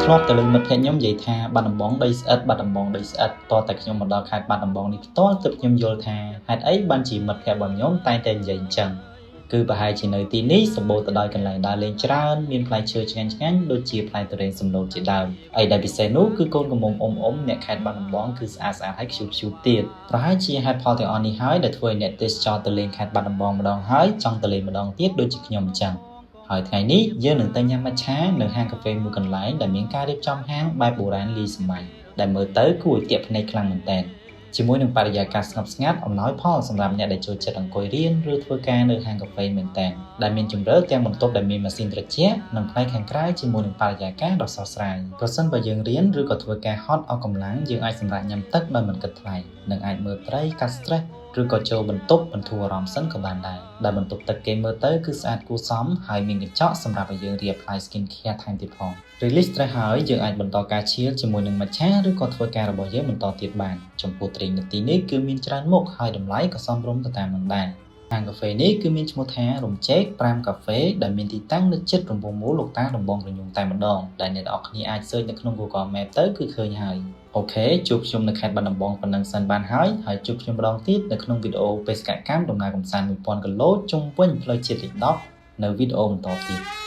ធ្លាប់ទៅលើមិត្តភក្តិខ្ញុំនិយាយថាបាត់ដំបងដីស្អិតបាត់ដំបងដីស្អិតតតែខ្ញុំមកដល់ខេត្តបាត់ដំបងនេះផ្ទាល់ទើបខ្ញុំយល់ថាហេតុអីបានជាមិត្តភក្តិរបស់ខ្ញុំតែងតែនិយាយអញ្ចឹងគឺប្រហែលជានៅទីនេះសម្បូរទៅដោយកន្លែងដើរលេងច្រើនមានផ្លែឈើឆ្ងាញ់ៗដូចជាផ្លែទុរេនសំណូតជាដើមអីដែលពិសេសនោះគឺកូនកំមុំអ៊ំអ្នកខេត្តបាត់ដំបងគឺស្អាតហើយខ្ជូតទៀតប្រហែលជាហេតុផលទាំងអស់នេះហើយដែលធ្វើឲ្យអ្នកទេសចរទៅលេងខេត្តបាត់ដំបងម្ដងហើយចង់ទៅលេងម្ដងទៀតដូចជាខ្ញុំអញ្ចឹងហើយថ្ងៃនេះយើងនឹងទៅញ៉ាំម៉ាឆានៅហាងកាហ្វេមួយកន្លែងដែលមានការរៀបចំហាងបែបបុរាណលាយសម័យដែលមើលទៅគួរឲ្យទាក់ភ្នែកខ្លាំងមែនទែនជាមួយនឹងបរិយាកាសស្ងប់ស្ងាត់អំណោយផលសម្រាប់អ្នកដែលចូលចិត្តអង្គុយរៀនឬធ្វើការនៅហាងកាហ្វេមែនទែនដែលមានជម្រើសទាំងបន្ទប់ដែលមានម៉ាស៊ីនត្រជាក់និងផ្នែកខាងក្រៅជាមួយនឹងបរិយាកាសដ៏ស្រស់ស្រាយប្រសិនបើយើងរៀនឬក៏ធ្វើការហត់អស់កម្លាំងយើងអាចសម្រាកញ៉ាំទឹកដោយមិនគិតថ្លៃនិងអាចមើលត្រីកាត់ stress ឬក៏ចូលបន្ទប់បន្ធូរអារម្មណ៍សិនក៏បានដែរដែលបន្ទប់ទឹកគេមើលទៅគឺស្អាតគួរសមហើយមានកញ្ចក់សម្រាប់ឲ្យយើងរៀប apply skin care ថែមទៀតផង release stress ហើយយើងអាចបន្តការឈៀលជាមួយនឹងម៉ាឆាឬក៏ធ្វើការរបស់យើងបន្តទៀតបានចំពោះត្រីនៅទីនេះគឺមានច្រើនមុខហើយតម្លៃក៏សមរម្យទៅតាមនឹងដែរហាងកាហ្វេនេះគឺមានឈ្មោះថារំជែក5កាហ្វេដែលមានទីតាំងនៅជិតរង្វង់មូលលោកតាដំបងរញូងតែម្ដងដែលអ្នកនរគ្នាអាច search នៅក្នុង Google Map ទៅគឺឃើញហើយអូខេជួបខ្ញុំនៅខេត្តបាត់ដំបងប៉ុណ្ណឹងសិនបានហើយជួបខ្ញុំម្ដងទៀតនៅក្នុងវីដេអូបេសកកម្មដំណើរកម្សាន្ត 1000 គីឡូជុំវិញផ្លូវជាតិលេខ10នៅវីដេអូបន្តទៀត